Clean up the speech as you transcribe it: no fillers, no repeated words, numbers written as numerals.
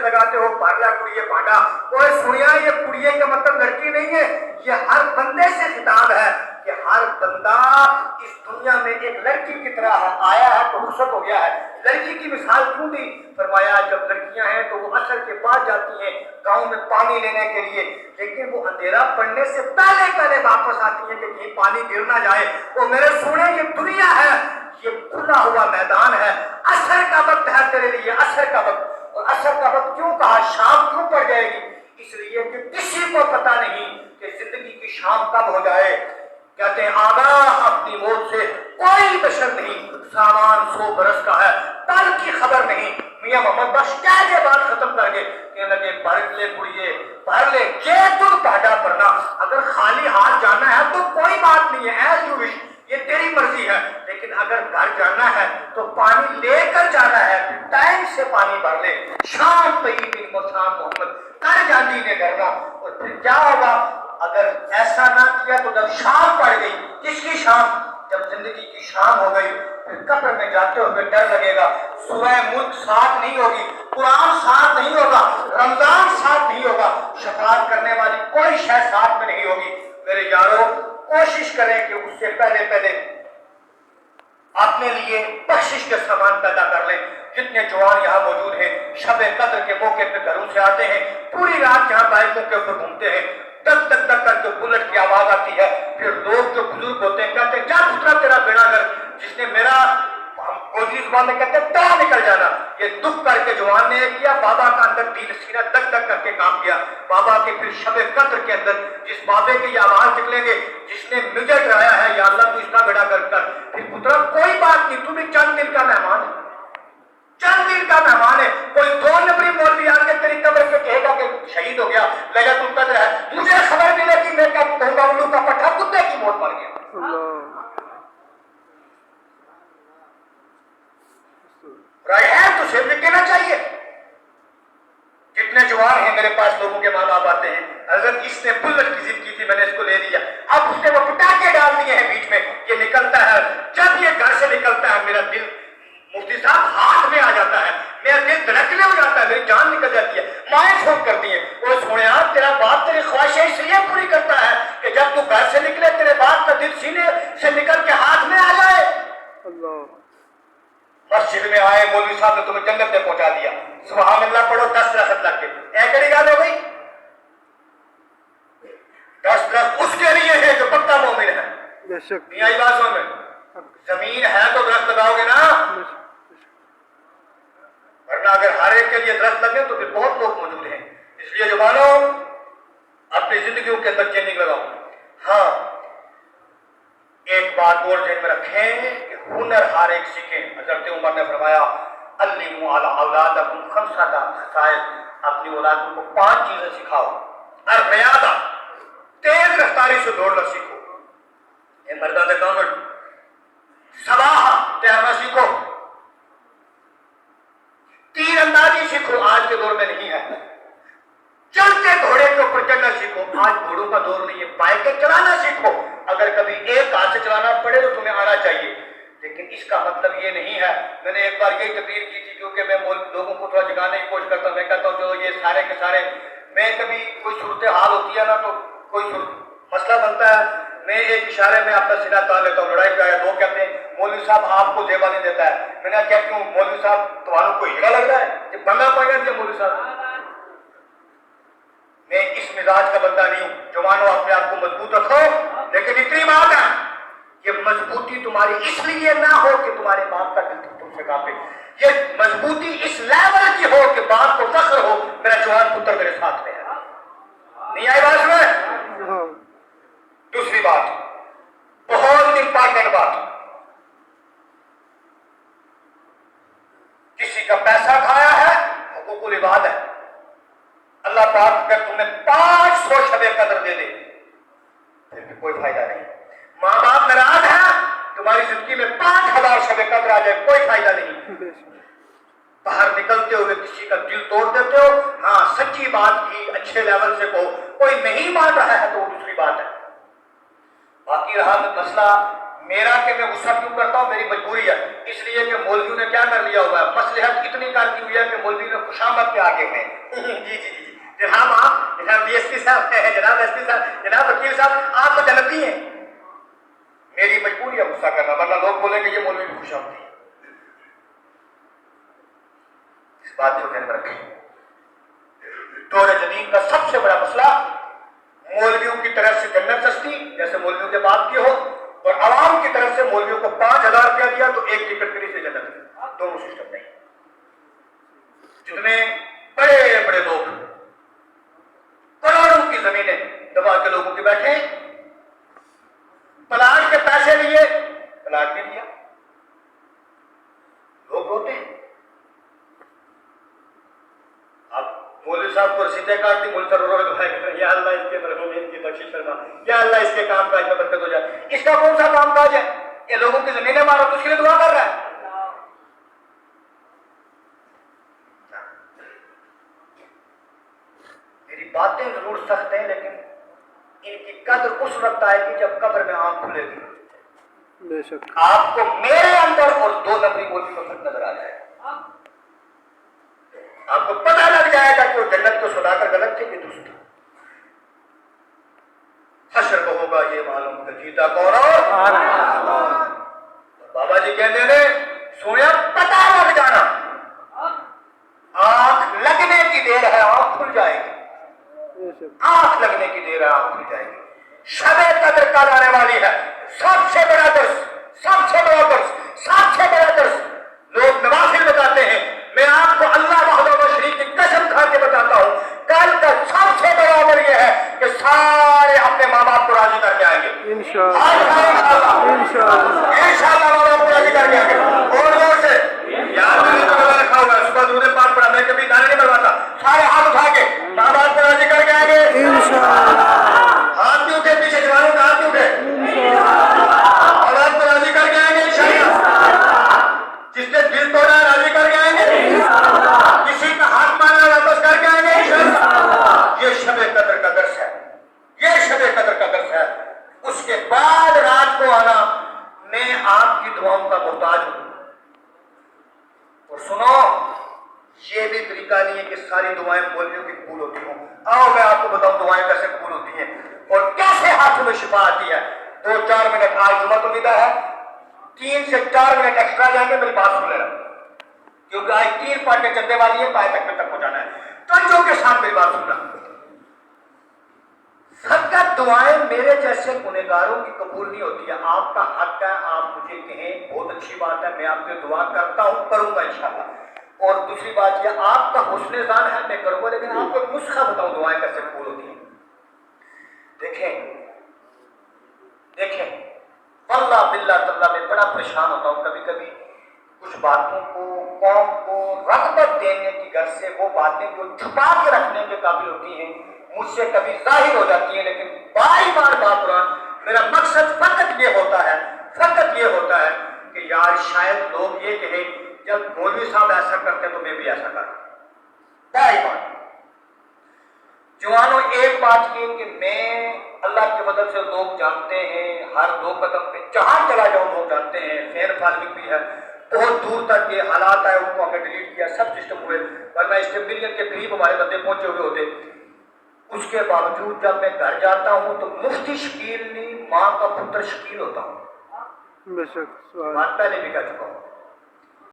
لگاتے ہو پارلا کڑیے پاٹا. وہ سنیا یہ کڑیے کا مطلب لڑکی نہیں ہے, یہ ہر بندے سے خطاب ہے کہ ہر بندہ اس دنیا میں ایک لڑکی کی طرح آیا ہے تو رخصت ہو گیا ہے. لڑکی کی مثال کیوں دی؟ فرمایا جب لڑکیاں ہیں تو وہ عصر کے بعد جاتی ہیں گاؤں میں پانی لینے کے لیے, لیکن وہ اندھیرا پڑنے سے پہلے واپس آتی ہیں کہ کہیں پانی گر نہ جائے. وہ میرے سونے یہ دنیا ہے, یہ کھلا ہوا میدان ہے, عصر کا وقت ہے تیرے لیے, عصر کا وقت. اور عصر کا وقت کیوں کہا, شام کیوں پڑ جائے گی؟ اس لیے کہ کسی کو پتہ نہیں کہ زندگی کی شام کب ہو جائے. کہتے ہیں آگاہ اپنی موت سے کوئی بشر نہیں, سامان 100 برس کا ہے کل کی خبر نہیں. میاں محمد بخش کہہ کے بات ختم کر کے کہنے لگے بھر لے کڑیے بھر لے جے تم ٹاڈا پڑنا, اگر خالی ہاتھ جانا ہے تو کوئی بات نہیں ہے, ایز یو وش, یہ تیری مرضی ہے, لیکن اگر گھر جانا ہے تو پانی لے کر جانا ہے, ٹائم سے پانی بھر لے. شام پہ دن مسام محمد کر جاندی نے کرنا. اور پھر کیا ہوگا اگر ایسا نہ کیا تو جب شام پڑ گئی, کس کی شام؟ جب زندگی کی شام ہو گئی, پھر قبر میں جاتے ہوئے ڈر لگے گا. سورہ ملک ساتھ نہیں ہوگی, قرآن ساتھ نہیں ہوگا, رمضان ساتھ نہیں ہوگا, شفاعت کرنے والی کوئی شے ساتھ میں نہیں ہوگی. میرے یارو کوشش کریں کہ اس سے پہلے اپنے لیے بخشش کے سامان پیدا کر لیں. جتنے جوان یہاں موجود ہیں شب قدر کے موقع پہ گھروں سے آتے ہیں, پوری رات یہاں بائکوں کے اوپر گھومتے ہیں, تک تک تک کر کے بلٹ کی آواز آتی ہے. پھر لوگ جو بزرگ ہوتے ہیں کہتے ہیں جا پترا تیرا بیڑا کر, جس نے میرا گوجری زبان میں کہتے ہیں تیرا نکل جانا. یہ دکھ کر کے جوان نے کیا, بابا کا اندر دل سینہ دک دک کر کے کام کیا. بابا کے پھر شب قدر کے اندر جس بابے کی یہ آواز نکلیں گے جس نے مجھے ڈرایا ہے, یا اللہ تو اس کا بیڑا کر کر, پھر پترا کوئی بات نہیں, تو بھی چند دن کا مہمان ہے, چند دن کا مہمان ہے. کوئی 2 نمبری مولوی آ کے تیری قبر پہ کہے گا کہ شہید ہو گیا, لیلۃ القدر ہے, مجھے خبر ملے کہ میں کیا کہوں گا الو کا پٹھا کتے کی موت مر گیا. رائے ہے تو صرف کہنا چاہیے. جتنے جوان ہیں میرے پاس لوگوں کے ماں باپ آتے ہیں, حضرت اس نے بلٹ کی ضد کی تھی, میں نے اس کو لے لیا, اب اس نے وہ پٹاخے ڈال دیے ہیں بیچ میں, یہ نکلتا ہے. جب یہ گھر سے نکلتا ہے میرا دل مفتی صاحب ہاتھ میں آ جاتا ہے, میرا دل دھڑکنے ہو جاتا ہے, میری جان نکل جاتی ہے. مائیں فون کرتی ہیں, وہ سونے تیرا باپ تیری خواہشیں اس لیے پوری کرتا ہے کہ جب تو گھر سے نکلے تیرے باپ کا دل سینے سے نکل کے ہاتھ میں آ جائے. مسجد میں آئے, مولوی صاحب نے تمہیں جنت میں پہنچا دیا, سبحان اللہ پڑھو 10 درخت لگ کے, ایکڑی گال ہو گئی. 10 درخت اس کے لیے ہے جو پکا مومن ہے. میاں بات سمجھ میں, زمین ہے تو درخت لگاؤ گے نا, ورنہ اگر ہر ایک کے لیے درخت لگے تو پھر بہت لوگ موجود ہیں. اس لیے جوانوں اپنی زندگیوں کے اندر چینجنگ لگاؤ. ہاں ایک بات اور ذہن میں رکھیں کہ ہنر ہر ایک سیکھیں. حضرت عمر نے فرمایا علموا علی اولادکم 5 خصائل, اپنی اولادوں کو 5 چیزیں سکھاؤ. الریاضہ, تیز رفتاری سے دوڑنا سیکھو, یہ مردوں سے کام. سباحہ, تیرنا سیکھو. تیر اندازی سیکھو, آج کے دور میں نہیں ہے. چلتے گھوڑے کے اوپر چڑھنا سیکھو, آج گھوڑوں کا دور نہیں ہے. بائکیں چلانا سیکھو, اگر کبھی ایک ہاتھ سے چلانا پڑے تو تمہیں آنا چاہیے, لیکن اس کا مطلب یہ نہیں ہے. میں نے ایک بار یہی تقریر کی تھی, کیونکہ میں لوگوں کو تھوڑا جگانے کی کوشش کرتا ہوں. میں کہتا ہوں جو یہ سارے کے سارے, میں کبھی کوئی صورتحال ہوتی ہے نا تو کوئی مسئلہ بنتا ہے, میں ایک اشارے میں اپنا سینہ تان لیتا ہوں. لڑائی پہ آیا, لوگ کہتے ہیں مولوی صاحب آپ کو زیبا نہیں دیتا ہے. میں نے کیا کیوں مولوی صاحب تمہاروں کو ہیرا لگ رہا ہے, یہ بننا پڑے گا مولوی صاحب. میں اس مزاج کا بندہ نہیں ہوں. جوانوں اپنے آپ کو مضبوط رکھو, لیکن اتنی بات ہے یہ مضبوطی تمہاری اس لیے نہ ہو کہ تمہارے باپ کا دل تم سے کانپے. یہ مضبوطی اس لیول کی ہو کہ باپ کو فخر ہو میرا جوان پتر میرے ساتھ میں ہے. نہیں آئی بات میں؟ دوسری بات, بہت امپارٹنٹ بات, کسی کا پیسہ کھایا ہے حقوق العباد ہے. اللہ پاک اگر تمہیں 500 شب قدر دے دے پھر بھی کوئی فائدہ نہیں. ماں باپ ناراض ہے, تمہاری زندگی میں 5000 شب قدر آ جائے کوئی فائدہ نہیں. باہر نکلتے ہوئے کسی کا دل توڑ دیتے ہو, ہاں سچی بات کی اچھے لیول سے کہو, کوئی نہیں مان رہا ہے تو وہ دوسری بات ہے. باقی رہا مسئلہ میرا کہ میں غصہ کیوں کرتا ہوں، میری مجبوری ہے، اس لیے کہ مولویوں نے کیا کر لیا ہوا ہے، مصلحت اتنی کر دی ہوئی ہے کہ مولوی نے خوشامد کے آگے ہیں جی جی جی جناب، آپ جناب ڈی ایس پی صاحب ہیں، جناب ایس پی صاحب، جناب وکیل صاحب، آپ تو جنتی ہیں، میری مجبوری ہے غصہ کرنا، ورنہ لوگ بولیں گے یہ مولوی بھی خوشامدی ہے۔ اس بات کو ذہن میں رکھیں، دور جدید کا سب سے بڑا مسئلہ مولویوں کی طرف سے جنت سستی، جیسے مولویوں کے باپ کی ہو، اور عوام کی طرف سے مولویوں کو 5,000 روپیہ دیا تو ایک ٹکٹ کے لیے جنت ہے، دونوں سسٹم نہیں۔ جتنے بڑے بڑے لوگ کروڑوں کی زمینیں دبا کے لوگوں کے بیٹھے، پلاٹ کے پیسے لیے، پلاٹ بھی دیا، لوگ روتے ہیں۔ اب مولوی صاحب کو رسیدیں کاٹتی، مولوی صاحب رو رو کے یا اللہ اس کے مرحوم اس کی بخشش فرما، یا اللہ اس کے کام کاج میں برکت ہو جائے۔ اس کا کون سا کام کاج ہے؟ یہ لوگوں کی زمینیں مارو تو اس کے لیے دعا کر رہا ہے۔ میری باتیں ضرور سخت ہیں، لیکن ان کی قدر اس وقت آئے گی جب قبر میں آنکھ کھلے گی، بے شک آپ کو میرے اندر اور 2 نمبری مولوی کا فرق نظر آ جائے گا، آپ کو پتہ لگ جائے گا کہ وہ جنت کو سنا کر غلط تھے، یہ دوست حشر کو ہوگا یہ معلوم کہ جیتا کون اور بابا جی کہتے ہیں سویا پتہ لگ جانا، آنکھ لگنے کی دیر ہے آنکھ کھل جائے گی، آنکھ لگنے کی دیر ہے آنکھ کھل جائے گی۔ شب قدر کل آنے والی ہے، سب سے بڑا درس، سب سے بڑا درس، سب سے بڑا درس لوگ نوافل بتاتے ہیں، میں آپ کو اللہ وحدہ و شریک کی قسم کھا کے بتاتا ہوں، کل کا سب سے بڑا امر یہ ہے کہ سارے اپنے ماں باپ کو راضی کر کے آئیں گے انشاءاللہ، انشاءاللہ ماں باپ کو راضی کر کے آئیں گے۔ اور زور سے یاد میں نے تو روزہ رکھا ہوا ہے، صبح درود پاک پڑھا، میں کبھی گانے نہیں بنواتا، سارے ہاتھ اٹھا کے ماں باپ کو راضی کر کے آئیں گے انشاءاللہ، ہاتھ بھی اٹھے، پیچھے جوانوں کا ہاتھ بھی اٹھے، اولاد کو راضی کر کے آئیں گے انشاءاللہ، جس نے دل توڑا ہے راضی کر کے آئیں گے، کسی کا ہاتھ مارا واپس کر کے آئیں گے انشاءاللہ۔ یہ شب قدر کا درس ہے، یہ شب قدر کا درس ہے۔ اس کے بعد رات کو آنا، میں آپ کی دعاؤں کا محتاج ہوں، اور سنو یہ بھی طریقہ نہیں ہے کہ ساری دعائیں مولویوں کی قبول ہوتی ہوں۔ آؤ میں آپ کو بتاؤں دعائیں کیسے قبول ہوتی ہیں اور کیسے ہاتھوں میں شفا آتی ہے۔ 2-4 منٹ، آج جمعہ الوداع ہے، 3 سے 4 منٹ ایکسٹرا جائیں گے، میری بات سن لینا، کیونکہ آج 3 پارٹیں چلنے والی ہیں، پائے تک پہنچانا ہے، توجہ کے ساتھ میری بات سننا۔ فقط دعائیں میرے جیسے گنہگاروں کی قبول نہیں ہوتی ہے، آپ کا حق ہے، آپ مجھے کہیں بہت اچھی بات ہے، میں آپ کی دعا کرتا ہوں، کروں گا انشاءاللہ۔ اور دوسری بات یہ آپ کا حسن ظن ہے میں کروں گا، لیکن آپ کو نسخہ بتاؤں دعائیں کیسے قبول ہوتی ہیں۔ دیکھیں واللہ باللہ تاللہ میں بڑا پریشان ہوتا ہوں، کبھی کبھی کچھ باتوں کو قوم کو رغبت دینے کی غرض سے وہ باتیں جو چھپا کے رکھنے کے قابل ہوتی ہیں مجھ سے کبھی ظاہر ہو جاتی ہیں، لیکن بار بار قرآن میرا مقصد فقط یہ ہوتا ہے کہ یار شاید لوگ یہ کہیں جب مولوی صاحب ایسا کرتے تو میں بھی ایسا کروں۔ بار جوانوں ایک بات یہ کہ میں اللہ کی مدد سے لوگ جانتے ہیں، ہر 2 قدم پہ جہاں چلا جاؤں لوگ جانتے ہیں، خیر فالوگ بھی ہے، بہت دور تک یہ حالات آئے ان کو ہم نے ڈیلیٹ کیا، سب سسٹم ہوئے، ورنہ اس کے ملین کے قریب ہمارے بندے پہنچے ہوئے ہوتے۔ اس کے باوجود جب میں گھر جاتا ہوں تو مفتی شکیل نہیں، ماں کا پتر شکیل ہوتا ہوں، بے شک بات پہلے بھی کہہ چکا ہوں۔